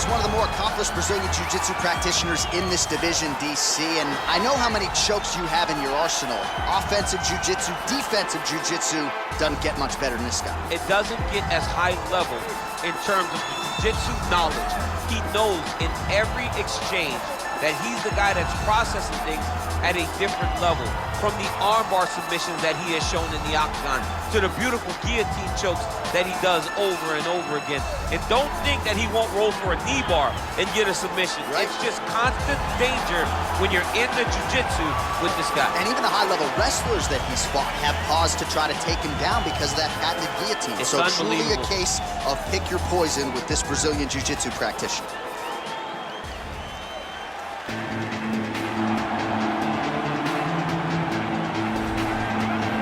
he's one of the more accomplished Brazilian Jiu-Jitsu practitioners in this division, DC, and I know how many chokes you have in your arsenal. Offensive Jiu-Jitsu, defensive Jiu-Jitsu doesn't get much better than this guy. It doesn't get as high level in terms of the Jiu-Jitsu knowledge. He knows in every exchange that he's the guy that's processing things at a different level. From the armbar submissions that he has shown in the octagon to the beautiful guillotine chokes that he does over and over again. And don't think that he won't roll for a knee bar and get a submission. Right. It's just constant danger when you're in the jiu-jitsu with this guy. And even the high-level wrestlers that he's fought have paused to try to take him down because of that patented guillotine. It's so truly a case of pick your poison with this Brazilian jiu-jitsu practitioner.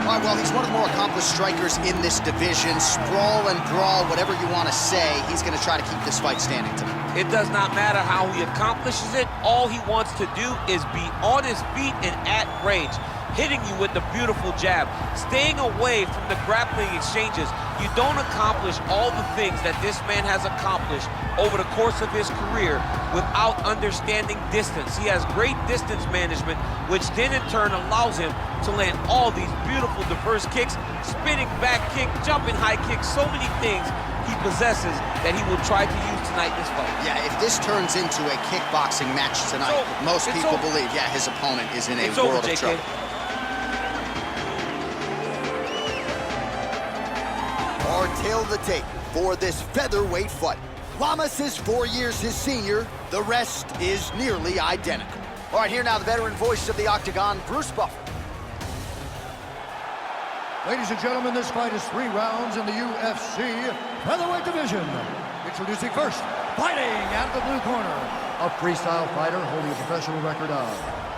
All right, well, he's one of the more accomplished strikers in this division. Sprawl and brawl, whatever you want to say, he's going to try to keep this fight standing tonight. It does not matter how he accomplishes it. All he wants to do is be on his feet and at range, hitting you with the beautiful jab, staying away from the grappling exchanges. You don't accomplish all the things that this man has accomplished over the course of his career without understanding distance. He has great distance management, which then in turn allows him to land all these beautiful diverse kicks, spinning back kick, jumping high kicks, so many things he possesses that he will try to use tonight in this fight. Yeah, if this turns into a kickboxing match tonight, most people believe, yeah, his opponent is in a world of trouble. Our tail of the tape for this featherweight fight. Lamas is 4 years his senior. The rest is nearly identical. All right, here now the veteran voice of the Octagon, Bruce Buffer. Ladies and gentlemen, this fight is 3 rounds in the UFC featherweight division. Introducing first, fighting out of the blue corner, a freestyle fighter holding a professional record of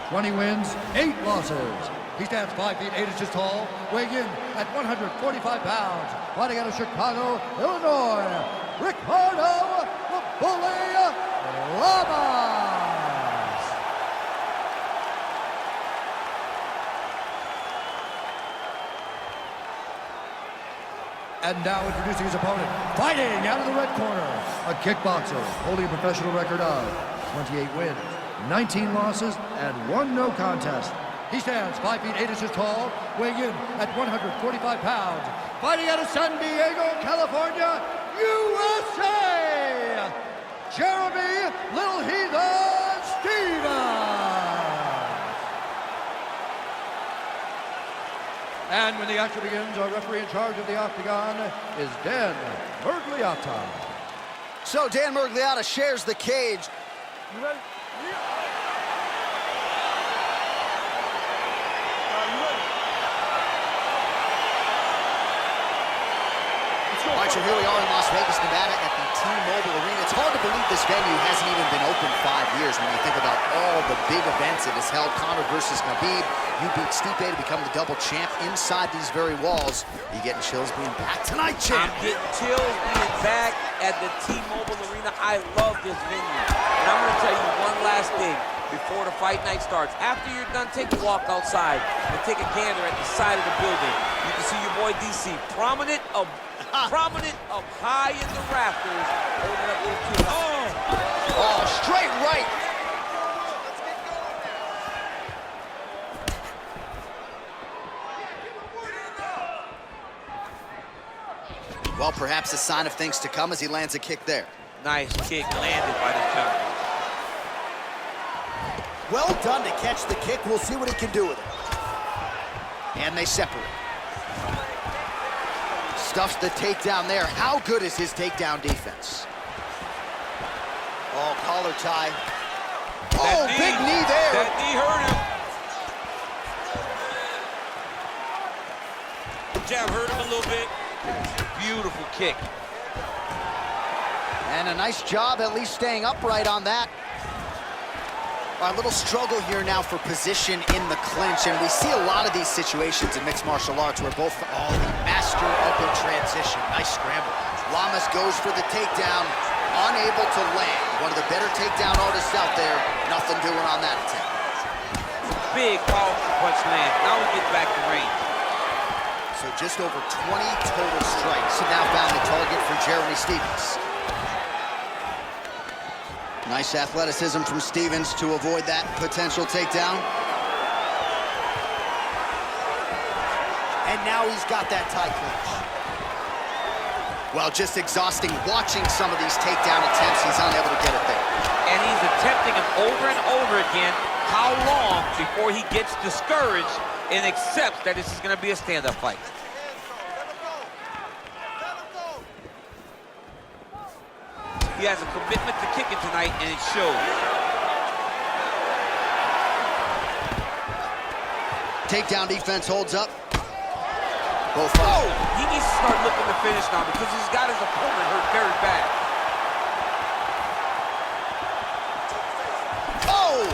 20 wins, 8 losses. He stands 5 feet 8 inches tall, weighing in at 145 pounds. Fighting out of Chicago, Illinois, Ricardo the Bully Lamas. And now introducing his opponent, fighting out of the red corner, a kickboxer holding a professional record of 28 wins, 19 losses, and 1 no contest. He stands 5 feet 8 inches tall, weighing in at 145 pounds. Fighting out of San Diego, California, USA, Jeremy Little Heathen Stevens. And when the action begins, our referee in charge of the Octagon is Dan Mergliata. So Dan Mergliata shares the cage. You ready? All right, so here we are in Las Vegas, Nevada at the T-Mobile Arena. It's hard to believe this venue hasn't even been open 5 years when you think about all the big events it has held. Conor versus Khabib. You beat Stipe to become the double champ inside these very walls. Are you getting chills being back tonight, champ? I'm getting chills being back at the T-Mobile Arena. I love this venue. And I'm going to tell you one last thing before the fight night starts. After you're done, take a walk outside and take a gander at the side of the building. You can see your boy DC prominent up high in the rafters, holding up little two. Oh, straight right. Well, perhaps a sign of things to come as he lands a kick there. Nice kick landed by the jump. Well done to catch the kick. We'll see what he can do with it. And they separate. Stuffs the takedown there. How good is his takedown defense? Oh, collar tie. Oh, big knee there. That knee hurt him. The jab hurt him a little bit. Beautiful kick. And a nice job at least staying upright on that. A little struggle here now for position in the clinch, and we see a lot of these situations in mixed martial arts where both the master of the transition. Nice scramble. Lamas goes for the takedown, unable to land. One of the better takedown artists out there. Nothing doing on that attempt. Big, powerful punch land. Now we get back to range. So just over 20 total strikes have now found the target for Jeremy Stevens. Nice athleticism from Stevens to avoid that potential takedown. And now he's got that tie clinch. Well, just exhausting watching some of these takedown attempts. He's unable to get it there. And he's attempting them over and over again. How long before he gets discouraged and accepts that this is going to be a stand-up fight? He has a commitment to kicking tonight, and it shows. Takedown defense holds up. Both He needs to start looking to finish now because he's got his opponent hurt very bad. Oh!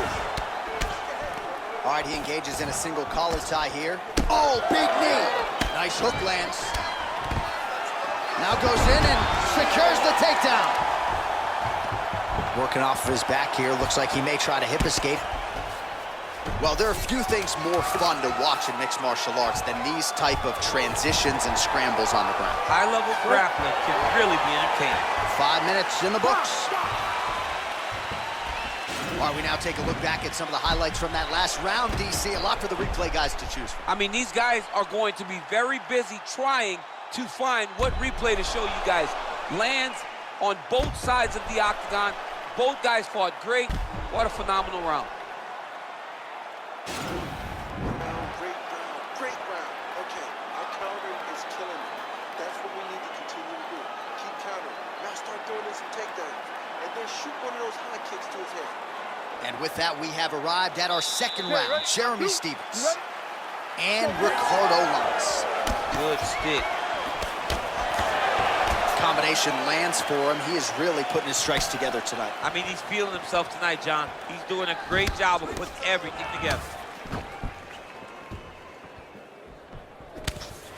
All right, he engages in a single collar tie here. Oh, big knee. Nice hook lands. Now goes in and secures the takedown. Working off of his back here. Looks like he may try to hip escape. Well, there are few things more fun to watch in mixed martial arts than these type of transitions and scrambles on the ground. High-level grappling can really be entertaining. 5 minutes in the books. All right, we now take a look back at some of the highlights from that last round, DC. A lot for the replay guys to choose from. I mean, these guys are going to be very busy trying to find what replay to show you guys. Lands on both sides of the octagon. Both guys fought great. What a phenomenal round. Great round. Okay, our counter is killing it. That's what we need to continue to do. Keep countering. Now start throwing in some takedowns. And then shoot one of those high kicks to his head. And with that, we have arrived at our second round. Jeremy Stevens and Ricardo Lamas. Good stick. Combination lands for him. He is really putting his strikes together tonight. I mean, he's feeling himself tonight, John. He's doing a great job of putting everything together.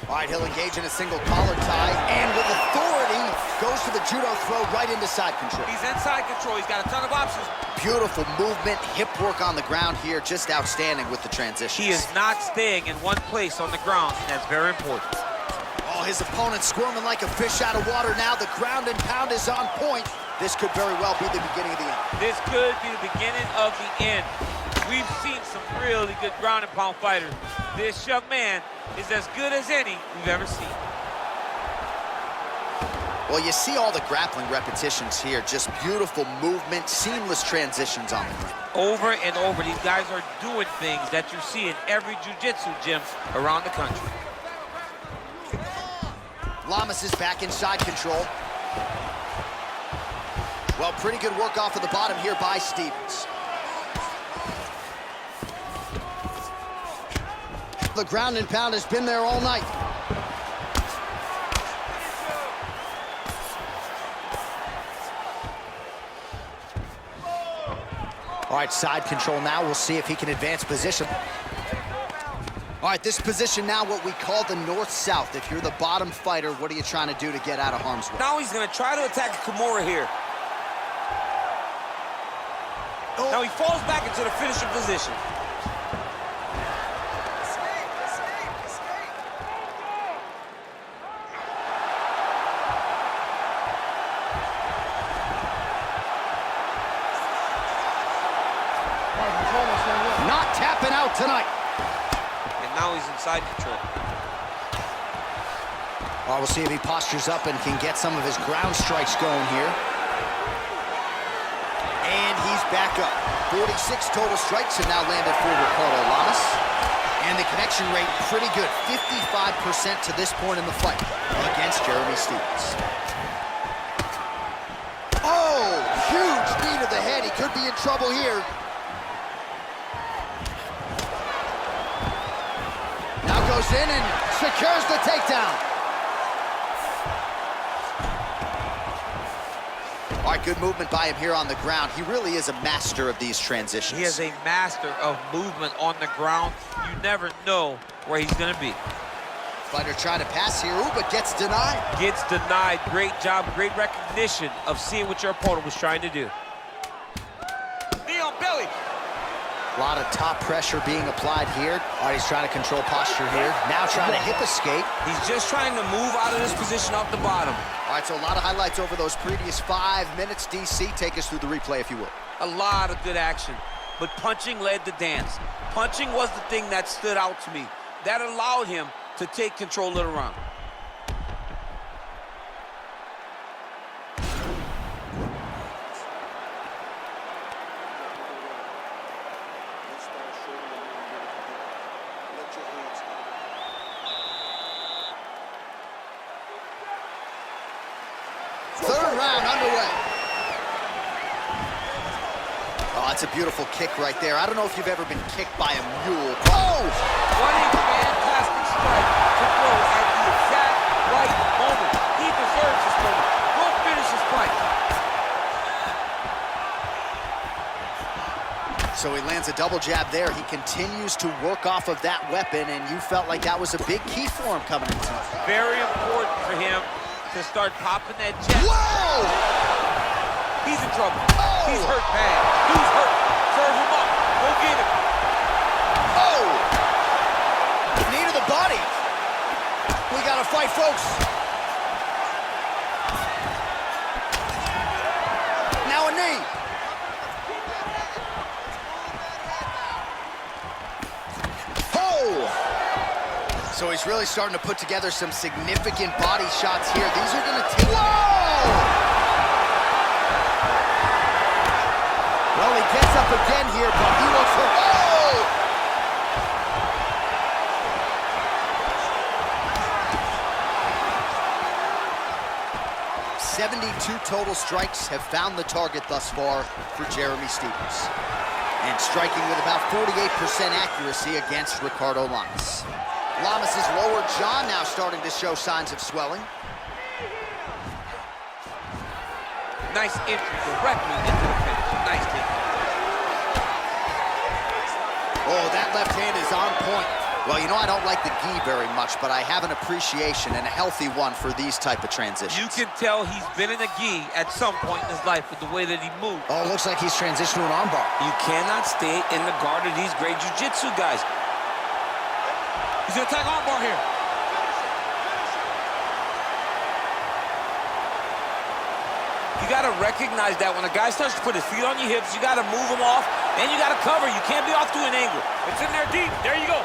All right, he'll engage in a single collar tie, and with authority, goes to the judo throw right into side control. He's in side control. He's got a ton of options. Beautiful movement, hip work on the ground here, just outstanding with the transition. He is not staying in one place on the ground, and that's very important. Oh, his opponent squirming like a fish out of water now. The ground and pound is on point. This could very well be the beginning of the end. This could be the beginning of the end. We've seen some really good ground and pound fighters. This young man is as good as any we've ever seen. Well, you see all the grappling repetitions here. Just beautiful movement, seamless transitions on the ground. Over and over, these guys are doing things that you see in every jiu-jitsu gym around the country. Lamas is back in side control. Well, pretty good work off of the bottom here by Stevens. The ground and pound has been there all night. All right, side control now. We'll see if he can advance position. All right, this position now, what we call the north-south. If you're the bottom fighter, what are you trying to do to get out of harm's way? Now he's going to try to attack Kimura here. Oh. Now he falls back into the finishing position. Not tapping out tonight. And now he's in side control. Well, we'll see if he postures up and can get some of his ground strikes going here. And he's back up. 46 total strikes have now landed for Ricardo Lamas. And the connection rate pretty good. 55% to this point in the fight against Jeremy Stevens. Oh, huge knee to the head. He could be in trouble here. Now goes in and secures the takedown. All right, good movement by him here on the ground. He really is a master of these transitions. He is a master of movement on the ground. You never know where he's going to be. Fighter trying to pass here, ooh, but gets denied. Gets denied. Great job, great recognition of seeing what your opponent was trying to do. Knee on belly. A lot of top pressure being applied here. All right, he's trying to control posture here. Now trying to hip escape. He's just trying to move out of this position off the bottom. All right, so a lot of highlights over those previous 5 minutes. DC, take us through the replay, if you will. A lot of good action, but punching led the dance. Punching was the thing that stood out to me. That allowed him to take control of the round. Third round underway. Oh, that's a beautiful kick right there. I don't know if you've ever been kicked by a mule. Oh! What a fantastic strike to throw at the exact right moment. He deserves this moment. Go finish his fight. So he lands a double jab there. He continues to work off of that weapon, and you felt like that was a big key for him coming into tonight. Very important for him to start popping that jab. Whoa! He's in trouble. Oh! He's hurt bad. He's hurt. Serve him up. Go get him. Oh! Knee to the body. We got to fight, folks. Now a knee. Oh! So he's really starting to put together some significant body shots here. These are going to take... Whoa! Well, he gets up again here, but he looks for... Oh! "72 total strikes have found the target thus far for Jeremy Stephens. And striking with about 48% accuracy against Ricardo Lamas. Lamas' lower jaw now starting to show signs of swelling. Nice entry directly into the finish. Nice hit. Oh, that left hand is on point. Well, you know, I don't like the gi very much, but I have an appreciation and a healthy one for these type of transitions. You can tell he's been in a gi at some point in his life with the way that he moves. Oh, it looks like he's transitioned to an armbar. You cannot stay in the guard of these great jiu-jitsu guys. He's gonna attack armbar here. You gotta recognize that when a guy starts to put his feet on your hips, you gotta move him off, and you gotta cover. You can't be off to an angle. It's in there deep. There you go.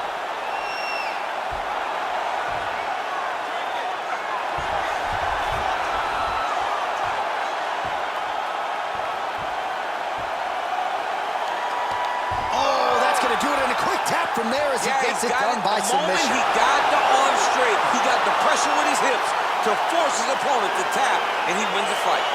Oh, that's gonna do it in a quick tap from there as he gets it done by submission. He got the arm straight. He got the pressure with his hips to force his opponent to tap, and he wins the fight.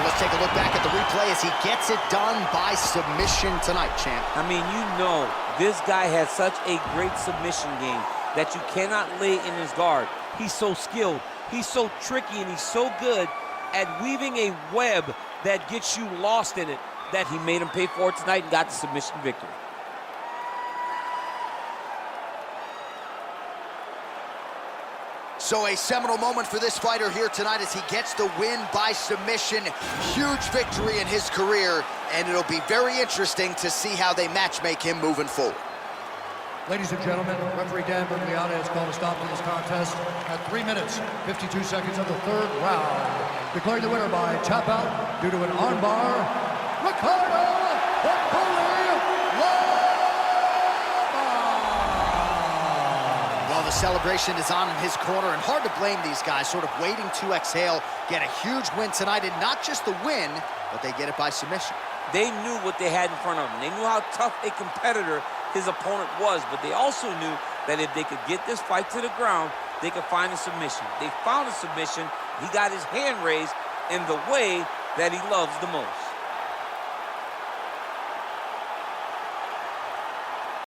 Let's take a look back at the replay as he gets it done by submission tonight, champ. I mean, you know, this guy has such a great submission game that you cannot lay in his guard. He's so skilled, he's so tricky, and he's so good at weaving a web that gets you lost in it that he made him pay for it tonight and got the submission victory. So a seminal moment for this fighter here tonight as he gets the win by submission. Huge victory in his career, and it'll be very interesting to see how they matchmake him moving forward. Ladies and gentlemen, referee Dan Bergliana has called a stop to this contest at 3 minutes, 52 seconds of the third round. Declaring the winner by tap out due to an armbar, Ricardo Lamas! Well, the celebration is on in his corner, and hard to blame these guys, sort of waiting to exhale, get a huge win tonight, and not just the win, but they get it by submission. They knew what they had in front of them. They knew how tough a competitor his opponent was, but they also knew that if they could get this fight to the ground, they could find a submission. They found a submission. He got his hand raised in the way that he loves the most.